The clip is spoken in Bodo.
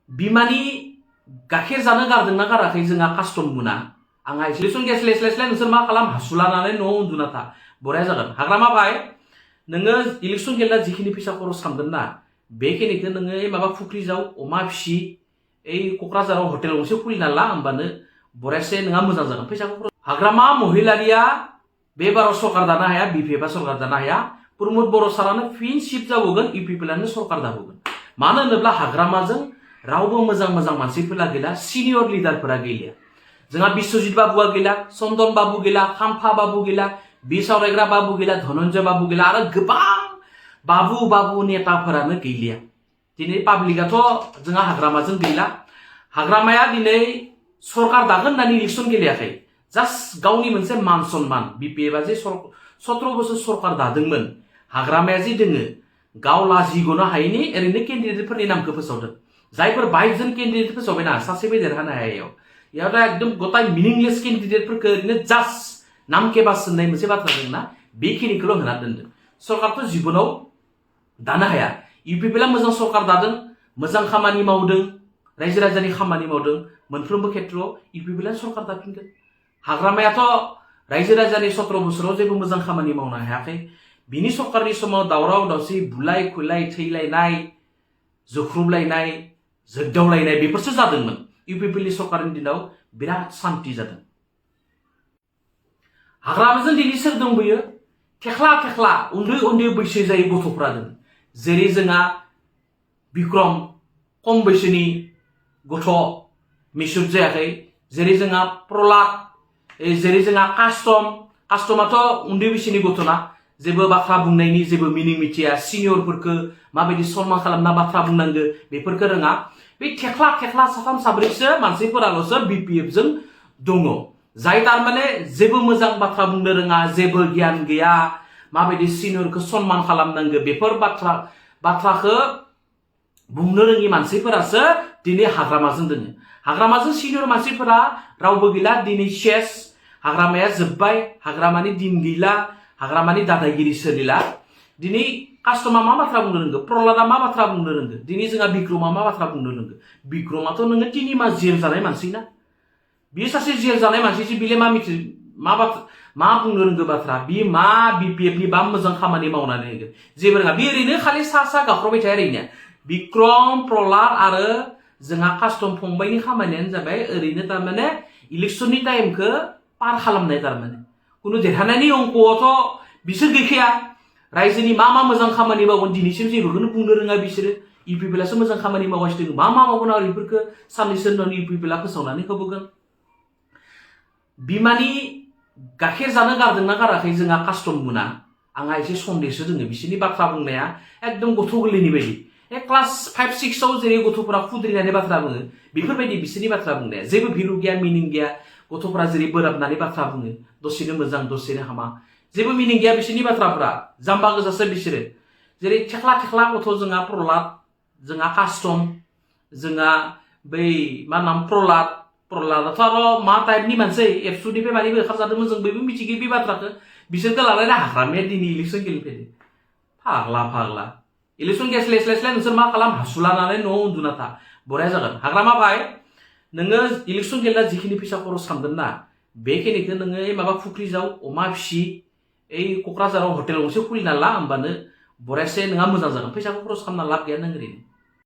बिमानि गाइखेर जानो गारदोंना गाराखै जोंहा कास्टम बुना आंहा इलेक्सन गेस लेस्लाय नोंसोर मा खालाम हासुलानानै न'आव उन्दुना था बरिया जागोन हाग्रामा भाई नोङो इलेक्सन गेला जिखिनि फैसा खरस खालामगोन ना बेखिनिखौ नोङो माबा फुख्रि जाव अमा फिसि ओइ क'क्राझाराव हटेल गंसे खुलिना ला होमबानो बरियासे नोंहा मोजां जागोन फैसाखौ हाग्रामा महिलारिया बे बाराव सरकार दानो हाया बिपिएफआ सरकार दानो हाया प्रमद बर' सारानो फिन शिफ्ट जाबोगोन इउपिपिएलआनो सरकार दाबोगोन मानो होनोब्ला हाग्रामाजों रावबो मोजां मोजां मानसिफोरा गैला सिनियर लिडारफोरा गैलिया जोंहा बिश्वजित बाबुआ गैला चन्दन बाबु गैला खाम्फा बाबु गैला बिसावरायग्रा बाबु गैला धनन्जय बाबु गैला आरो गोबां बाबु नेताफोरानो गैलिया दिनै पाब्लिकआथ' जोंहा हाग्रामाजों गैला हाग्रामाया दिनै सरकार दागोन होननानै इलेक्सन गेलेयाखै जास्ट गावनि मोनसे मान सन्मान बिपिएफआ जे 17 बोसोर सरकार दादोंमोन हाग्रामाया जे दोङो गाव लाजिगनो हायैनि ओरैनो केन्डिडेटफोरनि नामखौ फोसावदों जायफोर 22 जन केन्डिडेट फोसावबायना सासेबो देरहानो हाया इयाव दा एकदम गताय मिनिंलेस केन्डिडेटफोरखौ ओरैनो जास्ट नाम केबास होननाय मोनसे बाथ्रा दंना बेखिनिखौल' होना दोनदों सरकारथ' जिबनाव दानो हाया इउपिपिएलआ मोजां सरकार दादों मोजां खामानि मावदों रायजो राजानि खामानि मावदों मोनफ्रोमबो खेत्रआव इउपिपिएलआ सरकार दाफिनगोन हाग्रामायाथ' रायजो राजानि 17 बोसोराव जेबो मोजां खामानि मावनो हायाखै बिनि सरकारनि समाव दावराव दावसि बुलाय खुलाय थैलायनाय जोख्रुबलायनाय जोगदावलायनाय बेफोरसो जादोंमोन इउपिपिएलनि सरकारनि दिनाव बिराद सान्ति जादों हाग्रामाजों दिनै सोर दंबोयो थेख्ला उन्दै बैसो जायै गथ'फ्रा दं जेरै जोंहा बिक्रम खम बैसोनि गथ' मिसुर जायाखै जेरै जोंहा प्रलाद जेरै जोंहा कास्टमाथ' उन्दै बैसोनि गथ'ना जेबो बाथ्रा बुंनायनि जेबो मिनिं मिथिया सिनियरफोरखौ माबायदि सन्मान खालामना बाथ्रा बुंनांगौ बेफोरखौ रोङा बे थेख्ला साथाम साब्रैसो मानसिफोराल'सो बिपिएफजों दङ जाय तारमाने जेबो मोजां बाथ्रा बुंनो रोङा जेबो गियान गैया माबायदि सिनियरखौ सन्मान खालामनांगौ बेफोर बाथ्राखौ बुंनो रोङि मानसिफोरासो दिनै हाग्रामाजों दोङो हाग्रामाजों सिनियर मानसिफोरा रावबो गैला दिनै शेष हाग्रामाया जोब्बाय हाग्रामानि दिन गैला हाग्रामानि दादागिरि सोलिला दिनै कास्टमा मा बाथ्रा बुंनो रोंगौ प्रहलादा मा बाथ्रा बुंनो रोंगौ दिनै जोंहा बिक्रमा मा बाथ्रा बुंनो रोंगौ बिक्रमाथ' नोङो 3 मास जेल जानाय मानसि ना बियो सासे जेल जानाय मानसिसो बिले मा बुंनो रोंगौ बाथ्रा बि मा बिपिएफनि बा मोजां खामानि मावनानै होगोन जेबो रोङा बे ओरैनो खालि सा गाख्रबाय थाया ओरैनो बिक्रम प्रहलाद आरो जोंहा कास्टम फंबायनि खामानियानो जाबाय ओरैनो तारमाने इलेक्शननि टाइमखौ पार खालामनाय तारमाने कुनु देरहानायनि अंकआवथ' बिसोर गैखाया रायजोनि मा मोजां खामानि मावगोन दिनैसिम जेबोखौनो बुंनो रोङा बिसोरो इउपिपिएलआसो मोजां खामानि मावगासिनो दङ मा मावगोन आरो बेफोरखौ साननैसो उनाव इउपिपिएलआ फोसावनानै होबोगोन बिमानि गाइखेर जानो गारदोंना गाराखै जोंहा कास्टम बुना आंहा एसे सन्देहसो दोङो बिसोरनि बाथ्रा बुंनाया एकदम गथ' गोरलैनि बायदि क्लास 5-6 आव जेरै गथ'फोरा खुद्रिनानै बाथ्रा बुङो बेफोरबायदि बिसोरनि बाथ्रा बुंनाया जेबो भेलु गैया मिनिं गैया गथ'फोरा जेरै बोराबनानै बाथ्रा बुङो दसेनो मोजां दसेनो हामा जेबो मिनिं गैया बिसोरनि बाथ्राफोरा जाम्बा गोजासो बिसोरो जेरै थेख्ला गथ' जोंहा प्रहलाद जोंहा कास्टम जोंहा बै मा नाम प्रहलादाथ' आरो मा टाइपनि मानसि एबसुनिफ्राय मानिबो ओंखारजादोंमोन जों बयबो मिथिगौ बे बाथ्राखौ बिसोरखौ लानानै हाग्रामाया दिनै इलेक्सन गेलेफैदों फाग्ला इलेक्सन गेस लेस्लाय नोंसोर मा खालाम हासुलानानै न'आव उन्दुना था बरिया जागोन हाग्रामा भाई नोङो इलेक्सन गेला जिखिनि फैसा खरस खालामगोन ना बेखिनिखौ नोङो माबा फुख्रि जाव अमा फिसि ओइ क'क्राझाराव हटेल गंसे खुलिना ला होमबानो बरियासे नोंहा मोजां जागोन फैसाखौ खरस खालामना लाब गैया नों ओरैनो